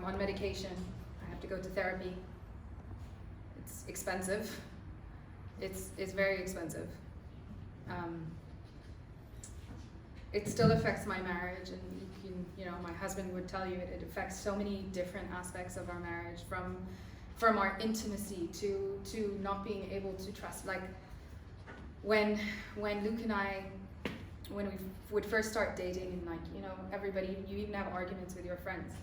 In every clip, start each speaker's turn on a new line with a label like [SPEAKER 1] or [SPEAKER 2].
[SPEAKER 1] on medication. I have to go to therapy. It's expensive. It's very expensive. It still affects my marriage, and my husband would tell you it affects so many different aspects of our marriage, from our intimacy to not being able to trust. Like when Luke and I, when we would first start dating, and everybody, you even have arguments with your friends.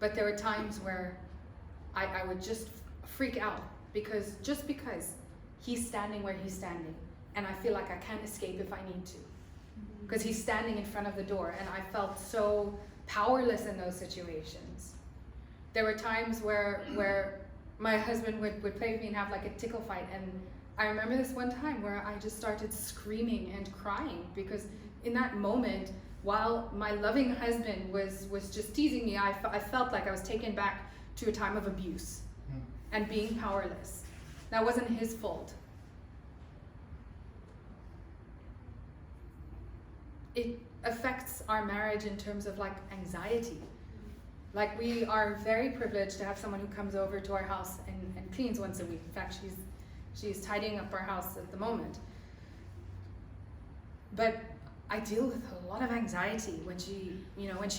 [SPEAKER 1] But there were times where I would just freak out because he's standing where he's standing, and I feel like I can't escape if I need to. Because he's standing in front of the door, and I felt so powerless in those situations. There were times where my husband would play with me and have like a tickle fight, and I remember this one time where I just started screaming and crying because in that moment, while my loving husband was just teasing me, I felt like I was taken back to a time of abuse and being powerless. That wasn't his fault. It affects our marriage in terms of like anxiety. Like we are very privileged to have someone who comes over to our house and cleans once a week. In fact, she's tidying up our house at the moment. But I deal with a lot of anxiety when she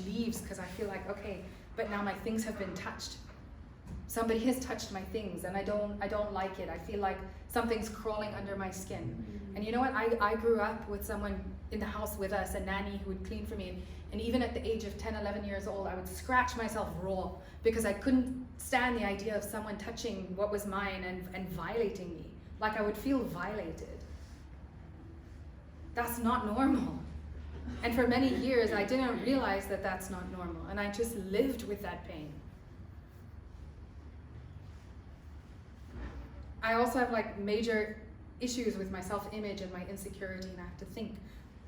[SPEAKER 1] leaves, because I feel like, okay, but now my things have been touched. Somebody has touched my things, and I don't like it. I feel like something's crawling under my skin. And you know what? I grew up with someone in the house with us, a nanny who would clean for me. And even at the age of 10, 11 years old, I would scratch myself raw because I couldn't stand the idea of someone touching what was mine and violating me. Like I would feel violated. That's not normal. And for many years, I didn't realize that that's not normal. And I just lived with that pain. I also have like major issues with my self-image and my insecurity, and I have to think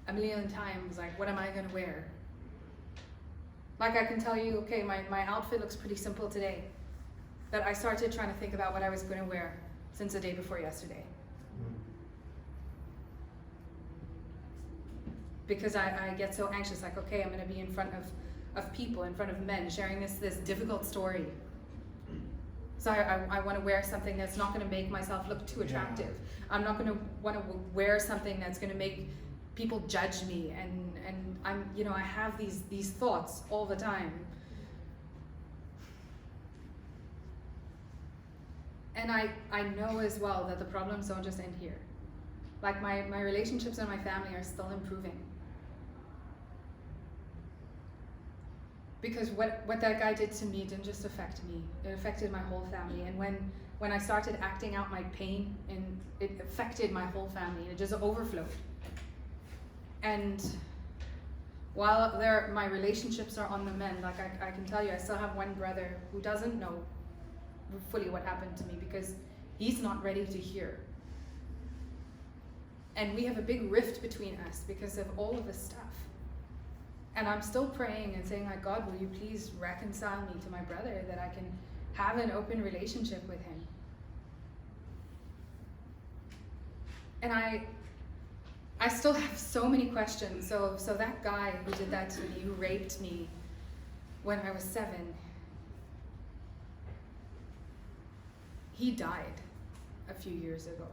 [SPEAKER 1] a million times, like, what am I gonna wear? Like I can tell you, okay, my outfit looks pretty simple today, but I started trying to think about what I was gonna wear since the day before yesterday. Because I get so anxious, like, okay, I'm gonna be in front of people, in front of men, sharing this difficult story. So I want to wear something that's not going to make myself look too attractive. Yeah. I'm not going to want to wear something that's going to make people judge me, and I have these thoughts all the time. And I know as well that the problems don't just end here. Like my relationships and my family are still improving. Because what that guy did to me didn't just affect me, it affected my whole family. And when I started acting out my pain, and it affected my whole family, it just overflowed. And while my relationships are on the mend, like I can tell you, I still have one brother who doesn't know fully what happened to me because he's not ready to hear. And we have a big rift between us because of all of this stuff. And I'm still praying and saying, like, God, will you please reconcile me to my brother, that I can have an open relationship with him. And I still have so many questions. So that guy who did that to me, who raped me when I was 7, he died a few years ago.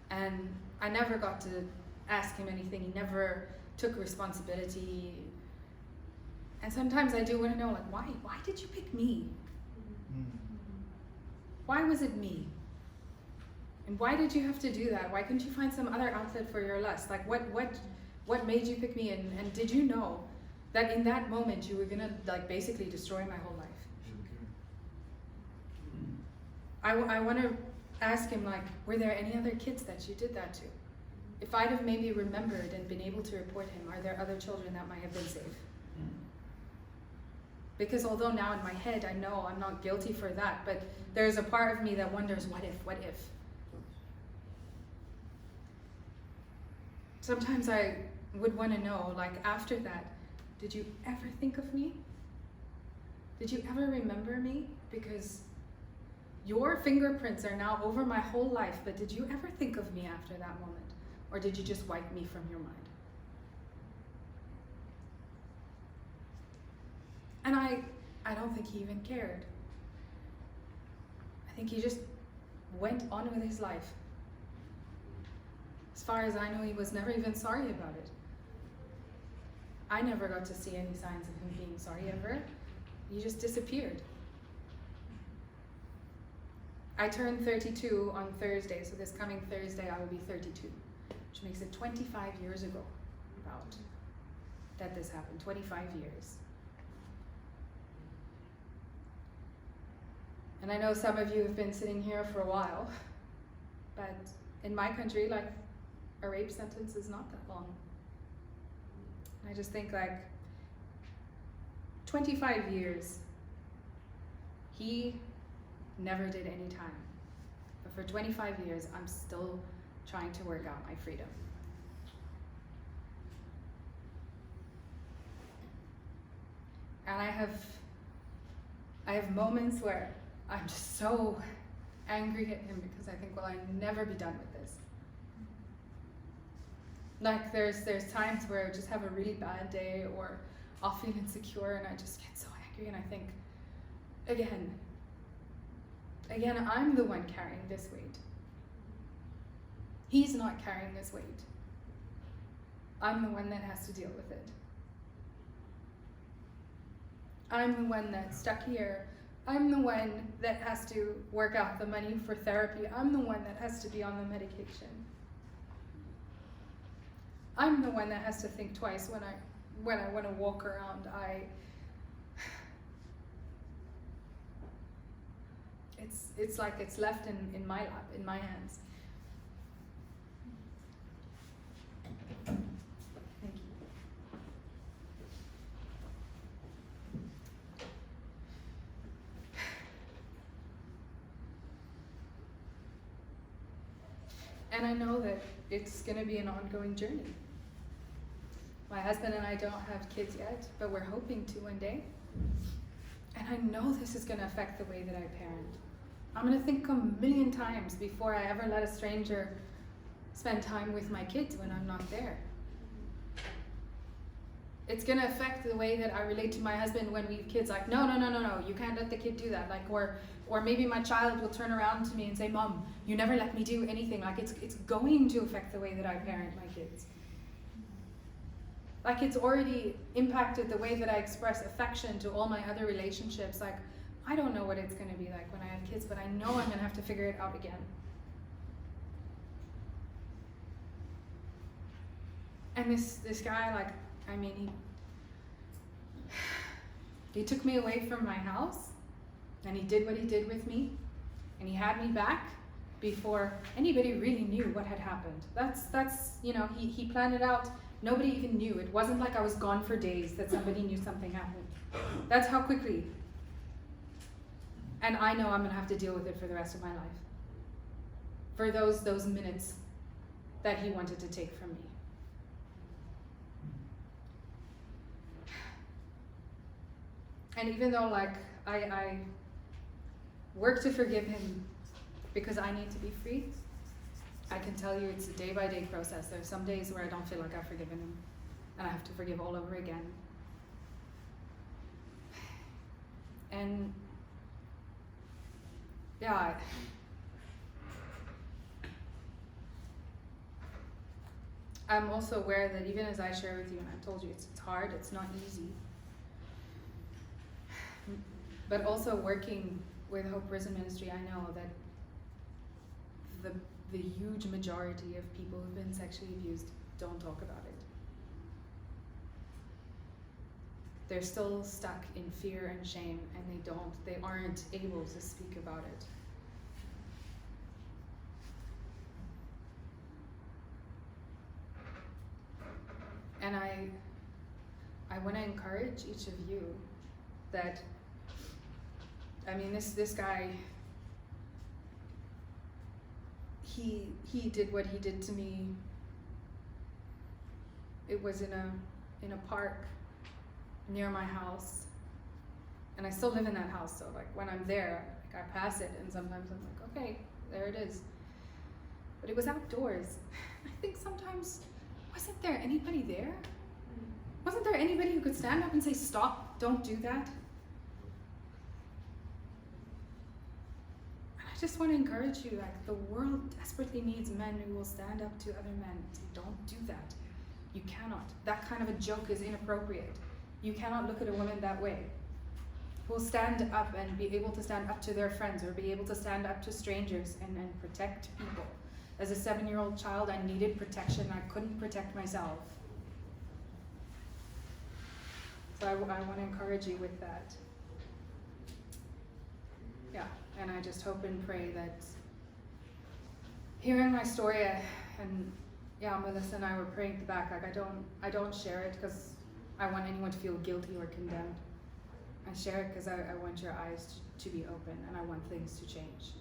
[SPEAKER 1] And I never got to ask him anything. He never took responsibility. And sometimes I do want to know, like, why did you pick me? Why was it me? And why did you have to do that? Why couldn't you find some other outlet for your lust? Like, what made you pick me? And did you know that in that moment you were gonna, like, basically destroy my whole life? I want to ask him, like, were there any other kids that you did that to? If I'd have maybe remembered and been able to report him, are there other children that might have been safe? Because although now in my head I know I'm not guilty for that, but there's a part of me that wonders, what if? Sometimes I would want to know, like, after that, did you ever think of me? Did you ever remember me? Because your fingerprints are now over my whole life, but did you ever think of me after that moment? Or did you just wipe me from your mind? And I don't think he even cared. I think he just went on with his life. As far as I know, he was never even sorry about it. I never got to see any signs of him being sorry ever. He just disappeared. I turned 32 on Thursday, so this coming Thursday I will be 32, which makes it 25 years ago about that this happened, 25 years. And I know some of you have been sitting here for a while, but in my country, like, a rape sentence is not that long. And I just think, like, 25 years, he never did any time. But for 25 years, I'm still trying to work out my freedom. And I have moments where I'm just so angry at him because I think, well, I'll never be done with this. Like, there's times where I just have a really bad day or I'll feel insecure and I just get so angry and I think, again, I'm the one carrying this weight. He's not carrying this weight. I'm the one that has to deal with it. I'm the one that's stuck here. I'm the one that has to work out the money for therapy. I'm the one that has to be on the medication. I'm the one that has to think twice when I want to walk around. It's like it's left in my lap, in my hands. Thank you. And I know that it's going to be an ongoing journey. My husband and I don't have kids yet, but we're hoping to one day. And I know this is going to affect the way that I parent. I'm going to think a million times before I ever let a stranger spend time with my kids when I'm not there. It's going to affect the way that I relate to my husband when we have kids. Like, no, you can't let the kid do that. Like, or maybe my child will turn around to me and say, Mom, you never let me do anything. Like, it's going to affect the way that I parent my kids. Like, it's already impacted the way that I express affection to all my other relationships. Like, I don't know what it's going to be like when I have kids, but I know I'm going to have to figure it out again. And this guy, like, I mean, he took me away from my house, and he did what he did with me, and he had me back before anybody really knew what had happened. That's you know, he planned it out. Nobody even knew. It wasn't like I was gone for days that somebody knew something happened. That's how quickly. And I know I'm gonna have to deal with it for the rest of my life. For those minutes that he wanted to take from me. And even though, like, I work to forgive him because I need to be free, I can tell you it's a day-by-day process. There's some days where I don't feel like I've forgiven him, and I have to forgive all over again. And yeah, I'm also aware that even as I share with you, and I've told you it's hard, it's not easy, but also working with Hope Prison Ministry, I know that the huge majority of people who've been sexually abused don't talk about it. They're still stuck in fear and shame, and they aren't able to speak about it. And I want to encourage each of you that, I mean, this guy, he did what he did to me. It was in a park near my house, and I still live in that house, so like when I'm there, like, I pass it and sometimes I'm like, okay, there it is. But it was outdoors. I think sometimes, wasn't there anybody there? Wasn't there anybody who could stand up and say, stop, don't do that? just want to encourage you, like, the world desperately needs men who will stand up to other men. Don't do that. You cannot. That kind of a joke is inappropriate. You cannot look at a woman that way. Who will stand up and be able to stand up to their friends, or be able to stand up to strangers and protect people. As a 7-year-old child, I needed protection. I couldn't protect myself. So I want to encourage you with that. Yeah, and I just hope and pray that hearing my story, and yeah, Melissa and I were praying at the back, like I don't share it because I want anyone to feel guilty or condemned. I share it because I want your eyes to be open, and I want things to change.